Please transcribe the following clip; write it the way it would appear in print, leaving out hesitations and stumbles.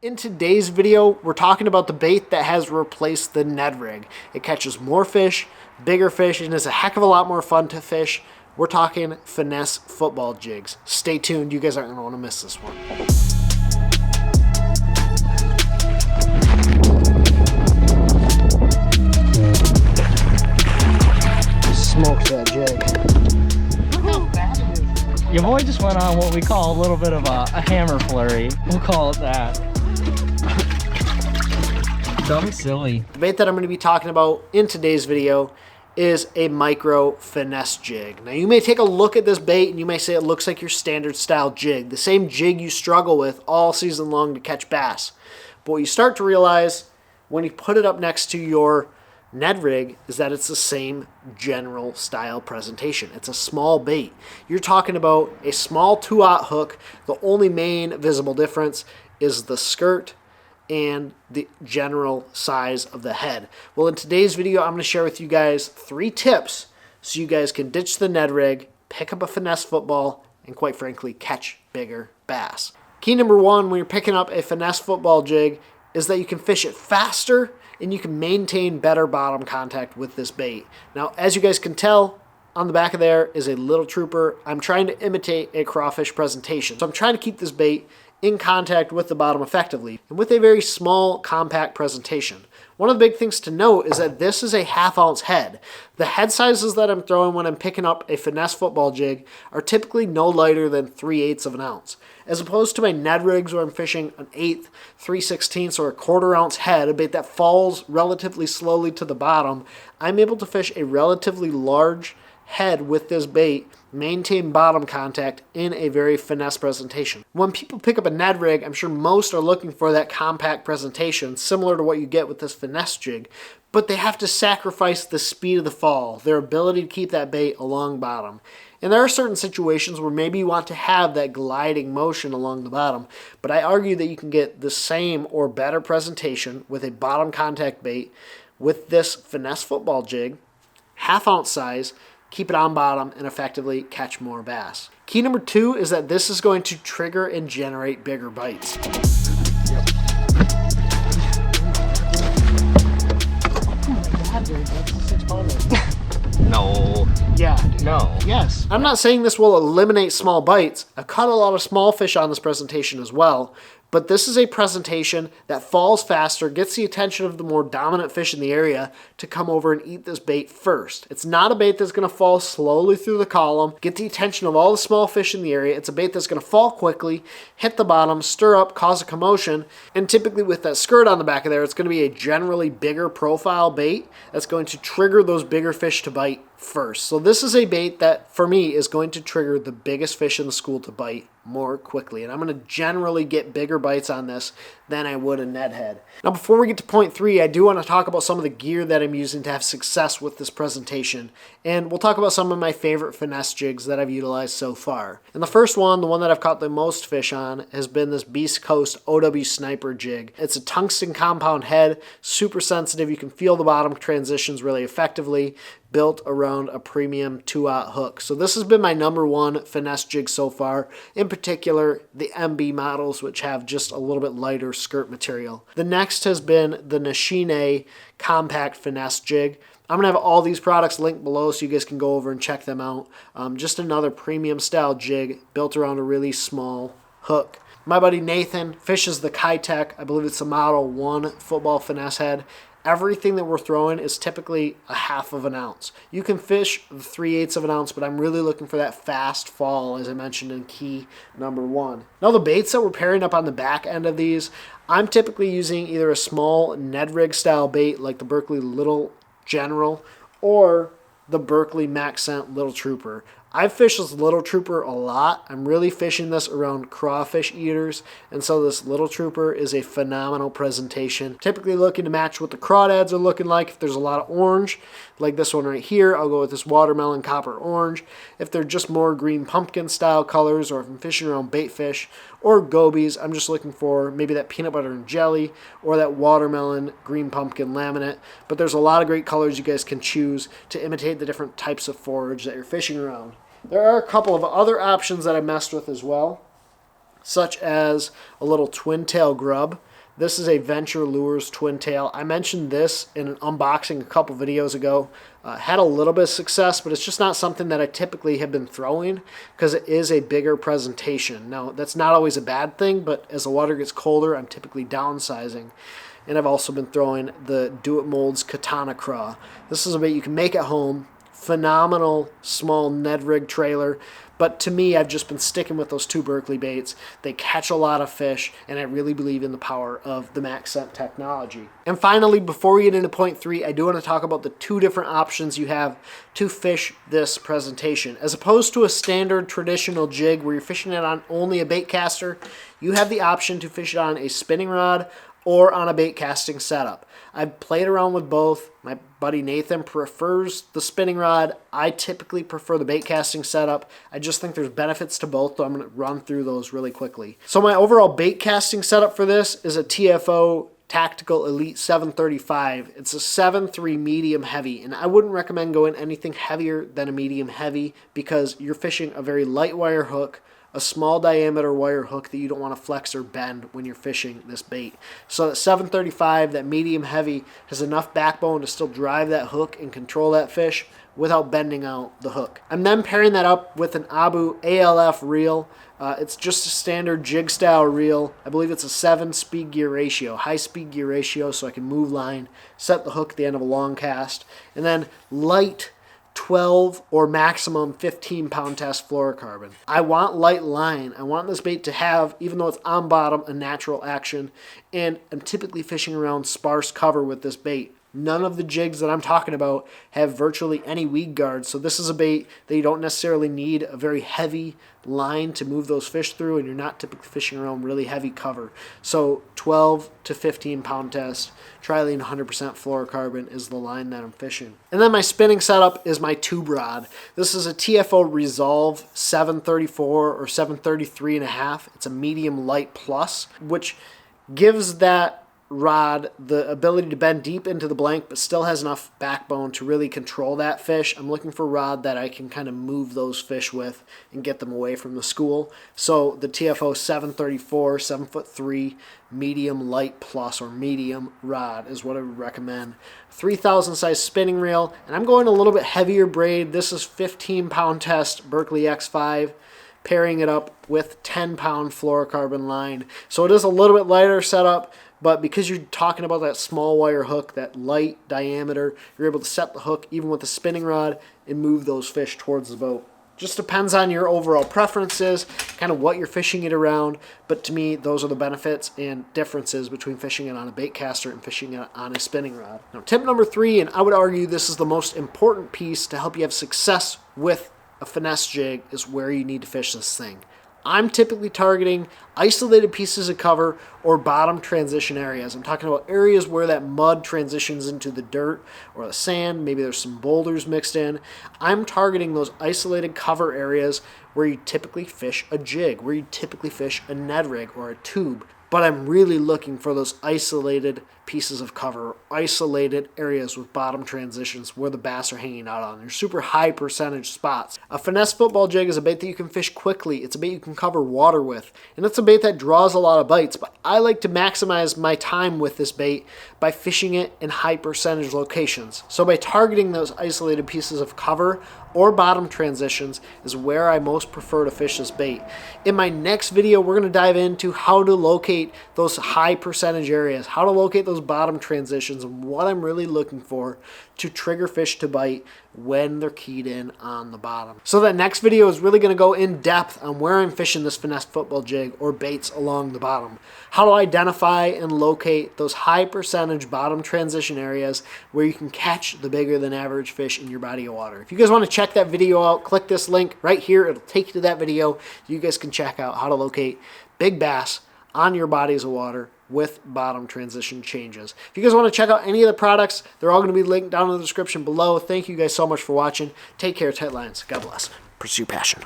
In today's video, we're talking about the bait that has replaced the Ned rig. It catches more fish, bigger fish, and is a heck of a lot more fun to fish. We're talking finesse football jigs. Stay tuned, you guys aren't going to want to miss this one. Smoked that jig. Look how bad it is. Your boy just went on what we call a little bit of a hammer flurry. We'll call it that. Dumb silly. The bait that I'm going to be talking about in today's video is a micro finesse jig. Now you may take a look at this bait and you may say it looks like your standard style jig, the same jig you struggle with all season long to catch bass. But what you start to realize when you put it up next to your Ned rig is that it's the same general style presentation. It's a small bait. You're talking about a small 2/0 hook. The only main visible difference is the skirt and the general size of the head. Well, in today's video, I'm going to share with you guys 3 tips so you guys can ditch the Ned rig, pick up a finesse football, and quite frankly, catch bigger bass. Key number 1 when you're picking up a finesse football jig is that you can fish it faster and you can maintain better bottom contact with this bait. Now, as you guys can tell, on the back of there is a little trooper. I'm trying to imitate a crawfish presentation. So I'm trying to keep this bait in contact with the bottom effectively and with a very small, compact presentation. One of the big things to note is that this is a 1/2 ounce head. The head sizes that I'm throwing when I'm picking up a finesse football jig are typically no lighter than 3/8 of an ounce. As opposed to my Ned rigs where I'm fishing an 1/8, 3/16, or a 1/4 ounce head, a bait that falls relatively slowly to the bottom, I'm able to fish a relatively large head with this bait, maintain bottom contact in a very finesse presentation. When people pick up a Ned rig, I'm sure most are looking for that compact presentation, similar to what you get with this finesse jig, but they have to sacrifice the speed of the fall, their ability to keep that bait along bottom. And there are certain situations where maybe you want to have that gliding motion along the bottom, but I argue that you can get the same or better presentation with a bottom contact bait with this finesse football jig, 1/2 ounce size, keep it on bottom, and effectively catch more bass. Key number 2 is that this is going to trigger and generate bigger bites. Yep. Oh my god, dude, that's a 6-pounder. No. Yeah, dude. No. Yes. I'm not saying this will eliminate small bites. I've caught a lot of small fish on this presentation as well, but this is a presentation that falls faster, gets the attention of the more dominant fish in the area to come over and eat this bait first. It's not a bait that's going to fall slowly through the column, get the attention of all the small fish in the area. It's a bait that's going to fall quickly, hit the bottom, stir up, cause a commotion, and typically with that skirt on the back of there, it's going to be a generally bigger profile bait that's going to trigger those bigger fish to bite first. So this is a bait that, for me, is going to trigger the biggest fish in the school to bite more quickly. And I'm going to generally get bigger bites on this than I would a Ned head. Now, before we get to point 3, I do want to talk about some of the gear that I'm using to have success with this presentation. And we'll talk about some of my favorite finesse jigs that I've utilized so far. And the first one, the one that I've caught the most fish on, has been this Beast Coast OW Sniper jig. It's a tungsten compound head, super sensitive. You can feel the bottom transitions really effectively, built around a premium 2/0 hook. So this has been my number 1 finesse jig so far, in particular the MB models, which have just a little bit lighter skirt material. The next has been the Nishine compact finesse jig. I'm going to have all these products linked below so you guys can go over and check them out. Just another premium style jig built around a really small hook. My buddy Nathan fishes the Kitech. I believe it's a Model 1 football finesse head. Everything that we're throwing is typically a 1/2 of an ounce. You can fish the 3/8 of an ounce, but I'm really looking for that fast fall, as I mentioned in key number 1. Now, the baits that we're pairing up on the back end of these, I'm typically using either a small Ned rig style bait like the Berkley Little General or the Berkley Max Scent Little Trooper. I've fished this Little Trooper a lot. I'm really fishing this around crawfish eaters, and so this Little Trooper is a phenomenal presentation. Typically looking to match what the crawdads are looking like. If there's a lot of orange, like this one right here, I'll go with this watermelon copper orange. If they're just more green pumpkin style colors, or if I'm fishing around bait fish or gobies, I'm just looking for maybe that peanut butter and jelly or that watermelon green pumpkin laminate. But there's a lot of great colors you guys can choose to imitate the different types of forage that you're fishing around. There are a couple of other options that I messed with as well, such as a little twin tail grub. This is a Venture Lures twin tail. I mentioned this in an unboxing a couple videos ago. Had a little bit of success, but it's just not something that I typically have been throwing because it is a bigger presentation. Now, that's not always a bad thing, but as the water gets colder, I'm typically downsizing. And I've also been throwing the Do It Molds Katana Craw. This is a bait you can make at home. Phenomenal small Ned rig trailer. But to me, I've just been sticking with those 2 Berkeley baits. They catch a lot of fish, and I really believe in the power of the Max Scent technology. And finally, before we get into point 3, I do want to talk about the 2 different options you have to fish this presentation. As opposed to a standard traditional jig where you're fishing it on only a bait caster, you have the option to fish it on a spinning rod or on a bait casting setup. I've played around with both. My buddy Nathan prefers the spinning rod. I typically prefer the bait casting setup. I just think there's benefits to both, so I'm going to run through those really quickly. So my overall bait casting setup for this is a TFO Tactical Elite 735. It's a 7.3 medium heavy, and I wouldn't recommend going anything heavier than a medium heavy because you're fishing a very light wire hook, a small diameter wire hook that you don't want to flex or bend when you're fishing this bait. So that 735, that medium heavy, has enough backbone to still drive that hook and control that fish without bending out the hook. I'm then pairing that up with an Abu ALF reel. It's just a standard jig style reel. I believe it's a 7 speed gear ratio, high speed gear ratio, so I can move line, set the hook at the end of a long cast, and then light 12 or maximum 15 pound test fluorocarbon. I want light line. I want this bait to have, even though it's on bottom, a natural action, and I'm typically fishing around sparse cover with this bait. None of the jigs that I'm talking about have virtually any weed guards, so this is a bait that you don't necessarily need a very heavy line to move those fish through, and you're not typically fishing around really heavy cover. So 12 to 15 pound test, trilene 100% fluorocarbon is the line that I'm fishing. And then my spinning setup is my tube rod. This is a TFO Resolve 734 or 733.5. It's a medium light plus, which gives that rod the ability to bend deep into the blank but still has enough backbone to really control that fish. I'm looking for a rod that I can kind of move those fish with and get them away from the school. So the TFO 734, 7'3", medium light plus or medium rod is what I would recommend. 3,000 size spinning reel, and I'm going a little bit heavier braid. This is 15 pound test Berkeley X5. Pairing it up with 10 pound fluorocarbon line. So it is a little bit lighter setup, but because you're talking about that small wire hook, that light diameter, you're able to set the hook even with the spinning rod and move those fish towards the boat. Just depends on your overall preferences, kind of what you're fishing it around, but to me, those are the benefits and differences between fishing it on a bait caster and fishing it on a spinning rod. Now, tip number 3, and I would argue this is the most important piece to help you have success with a finesse jig, is where you need to fish this thing. I'm typically targeting isolated pieces of cover or bottom transition areas. I'm talking about areas where that mud transitions into the dirt or the sand. Maybe there's some boulders mixed in. I'm targeting those isolated cover areas where you typically fish a jig, where you typically fish a Ned rig or a tube. But I'm really looking for those isolated pieces of cover, isolated areas with bottom transitions where the bass are hanging out on. They're super high percentage spots. A finesse football jig is a bait that you can fish quickly. It's a bait you can cover water with. And it's a bait that draws a lot of bites. But I like to maximize my time with this bait by fishing it in high percentage locations. So by targeting those isolated pieces of cover or bottom transitions is where I most prefer to fish this bait. In my next video, we're going to dive into how to locate those high percentage areas, how to locate those bottom transitions, and what I'm really looking for to trigger fish to bite when they're keyed in on the bottom. So that next video is really going to go in depth on where I'm fishing this finesse football jig or baits along the bottom. How to identify and locate those high percentage bottom transition areas where you can catch the bigger than average fish in your body of water. If you guys want to check that video out, click this link right here. It'll take you to that video. You guys can check out how to locate big bass on your bodies of water with bottom transition changes. If you guys want to check out any of the products, they're all going to be linked down in the description below. Thank you guys so much for watching. Take care, tight lines. God bless. Pursue passion.